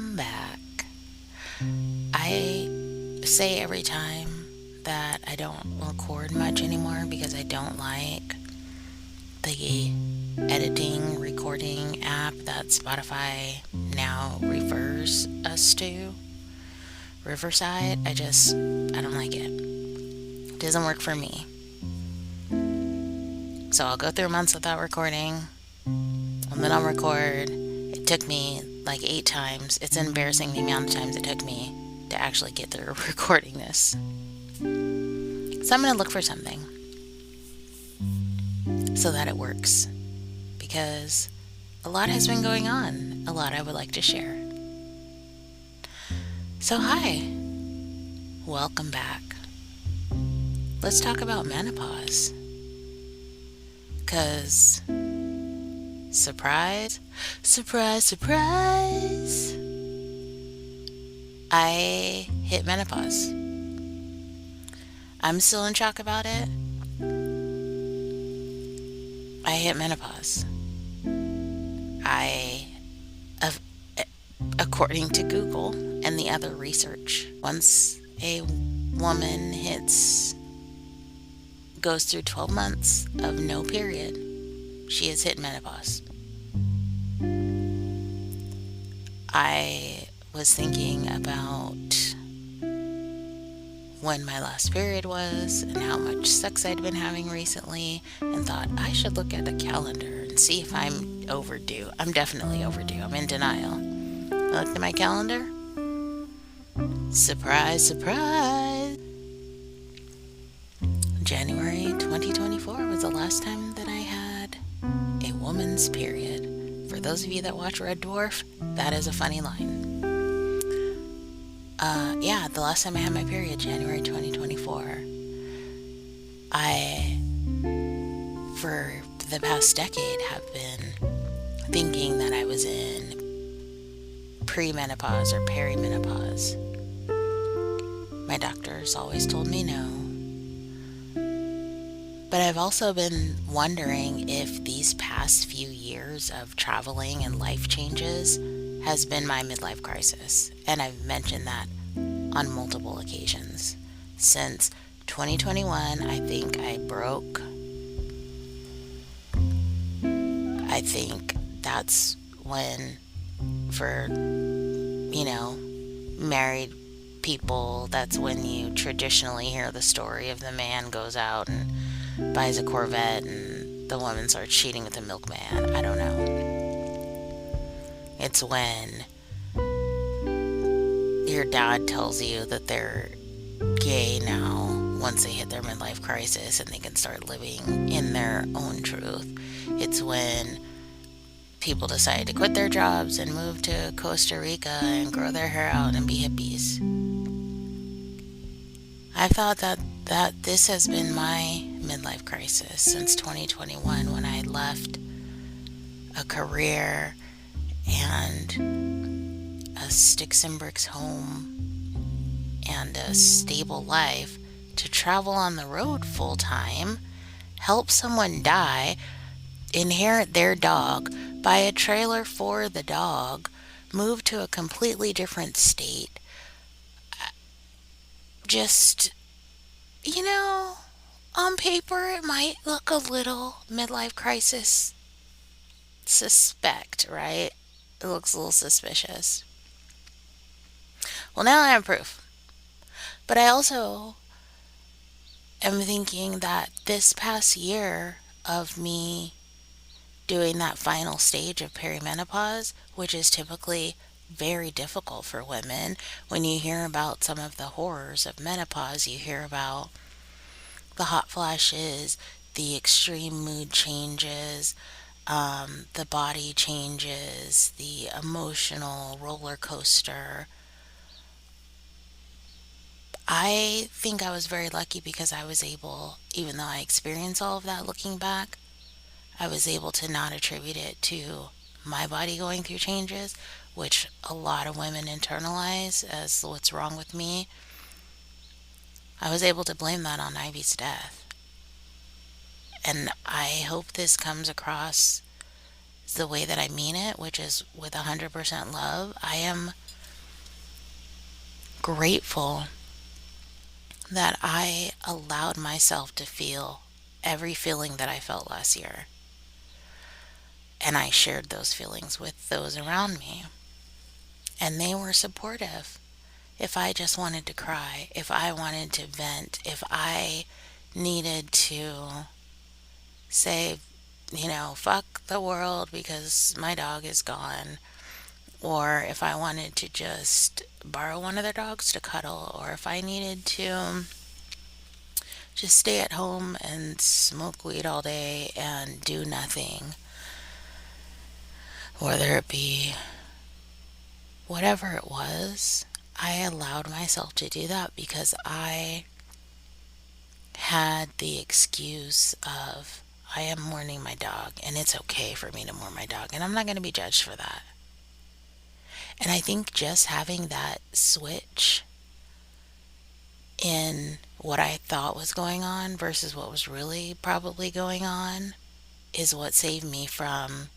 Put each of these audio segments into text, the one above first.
Welcome back. I say every time that I don't record much anymore because I don't like the editing recording app that Spotify now refers us to. Riverside, I don't like it. It doesn't work for me. So I'll go through months without recording, and then I'll record. It took me like 8 times. It's embarrassing the amount of times it took me to actually get through recording this. So I'm going to look for something so that it works because a lot has been going on, a lot I would like to share. So, hi, welcome back. Let's talk about menopause. Because, surprise, surprise, surprise, I hit menopause. I'm still in shock about it. I hit menopause. I, of- according to Google and the other research, once a woman goes through 12 months of no period, she has hit menopause. I was thinking about when my last period was and how much sex I'd been having recently, and thought I should look at a calendar and see if I'm overdue. I'm definitely overdue. I'm in denial. I looked at my calendar. Surprise, surprise. January 2024 was the last time that I had a woman's period. For those of you that watch Red Dwarf, that is a funny line. Yeah, the last time I had my period, January 2024. I, for the past decade, have been thinking that I was in premenopause or perimenopause. My doctors always told me no. But I've also been wondering if these past few years of traveling and life changes has been my midlife crisis. And I've mentioned that on multiple occasions. Since 2021, I think I think that's when, for, married people, that's when you traditionally hear the story of the man goes out and buys a Corvette and the woman starts cheating with the milkman. I don't know. It's when your dad tells you that they're gay now once they hit their midlife crisis and they can start living in their own truth. It's when people decide to quit their jobs and move to Costa Rica and grow their hair out and be hippies. I thought that this has been my midlife crisis since 2021, when I left a career and a sticks and bricks home and a stable life to travel on the road full time, help someone die, inherit their dog, buy a trailer for the dog, move to a completely different state. Just, on paper it might look a little midlife crisis suspect, right? It looks a little suspicious. Well, now I have proof. But I also am thinking that this past year of me doing that final stage of perimenopause, which is typically very difficult for women. When you hear about some of the horrors of menopause, you hear about the hot flashes, the extreme mood changes, the body changes, the emotional roller coaster. I think I was very lucky because I was able, even though I experienced all of that looking back, I was able to not attribute it to my body going through changes, which a lot of women internalize as what's wrong with me. I was able to blame that on Ivy's death. And I hope this comes across the way that I mean it, which is with 100% love. I am grateful that I allowed myself to feel every feeling that I felt last year. And I shared those feelings with those around me. And they were supportive. If I just wanted to cry, if I wanted to vent, if I needed to say, fuck the world because my dog is gone, or if I wanted to just borrow one of their dogs to cuddle, or if I needed to just stay at home and smoke weed all day and do nothing, whether it be whatever it was, I allowed myself to do that because I had the excuse of I am mourning my dog and it's okay for me to mourn my dog and I'm not going to be judged for that. And I think just having that switch in what I thought was going on versus what was really probably going on is what saved me from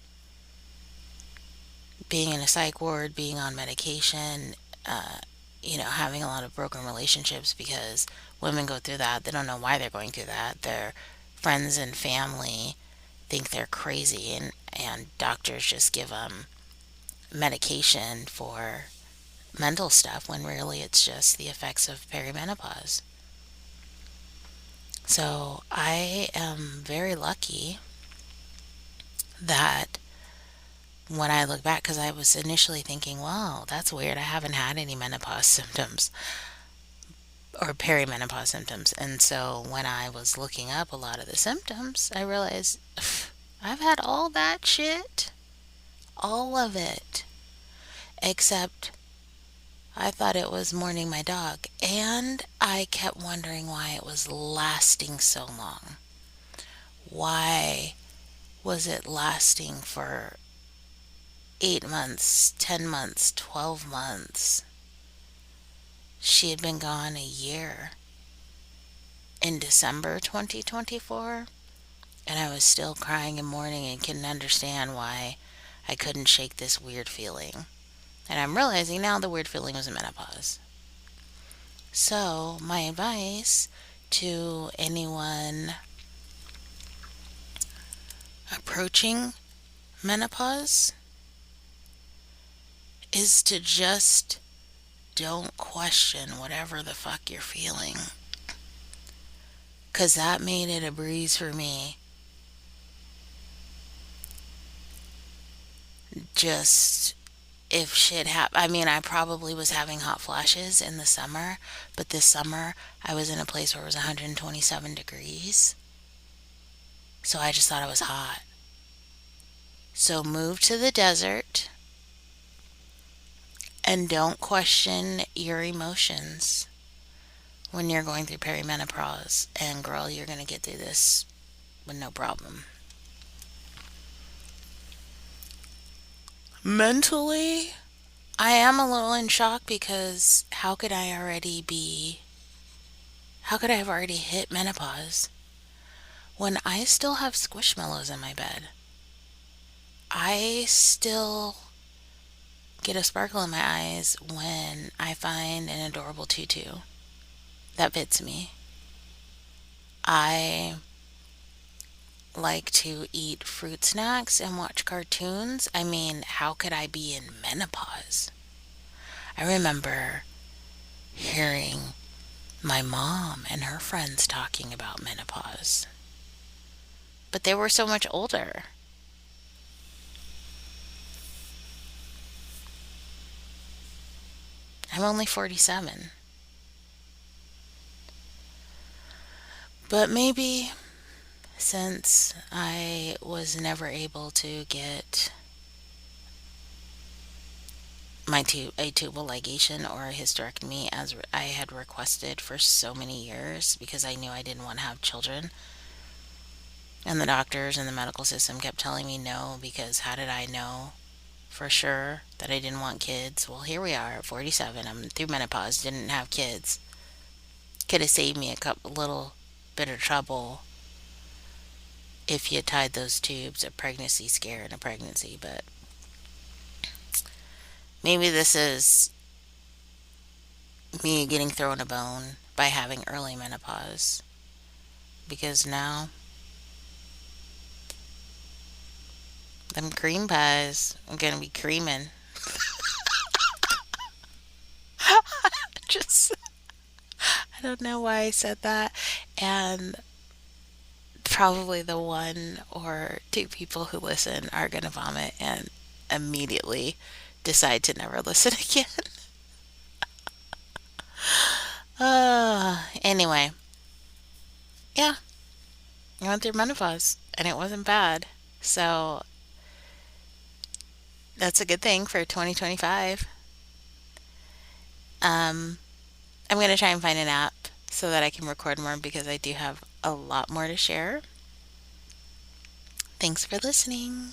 being in a psych ward, being on medication, having a lot of broken relationships because women go through that. They don't know why they're going through that. Their friends and family think they're crazy, and doctors just give them medication for mental stuff when really it's just the effects of perimenopause. So I am very lucky that when I look back, because I was initially thinking, wow, that's weird. I haven't had any menopause symptoms or perimenopause symptoms. And so when I was looking up a lot of the symptoms, I realized I've had all that shit, all of it, except I thought it was mourning my dog. And I kept wondering why it was lasting so long. Why was it lasting for 8 months, 10 months, 12 months? She had been gone a year in December 2024, and I was still crying and mourning and couldn't understand why I couldn't shake this weird feeling. And I'm realizing now the weird feeling was menopause. So, my advice to anyone approaching menopause is to just don't question whatever the fuck you're feeling. Because that made it a breeze for me. Just if shit happened, I mean, I probably was having hot flashes in the summer, but this summer I was in a place where it was 127 degrees. So I just thought it was hot. So move to the desert and don't question your emotions when you're going through perimenopause. And girl, you're going to get through this with no problem. Mentally, I am a little in shock because how could I have already hit menopause when I still have squishmallows in my bed? I still get a sparkle in my eyes when I find an adorable tutu that fits me. I like to eat fruit snacks and watch cartoons. I mean, how could I be in menopause? I remember hearing my mom and her friends talking about menopause, but they were so much older. I'm only 47. But maybe since I was never able to get a tubal ligation or a hysterectomy as I had requested for so many years because I knew I didn't want to have children, and the doctors and the medical system kept telling me no because how did I know for sure that I didn't want kids? Well, here we are at 47. I'm through menopause, didn't have kids. Could have saved me a couple little bit of trouble if you tied those tubes, a pregnancy scare in a pregnancy, but maybe this is me getting thrown a bone by having early menopause because now them cream pies are gonna be creaming. Just, I don't know why I said that. And probably the one or two people who listen are gonna vomit and immediately decide to never listen again. Anyway, yeah, I went through menopause and it wasn't bad. So that's a good thing for 2025. Um, I'm going to try and find an app so that I can record more because I do have a lot more to share. Thanks for listening.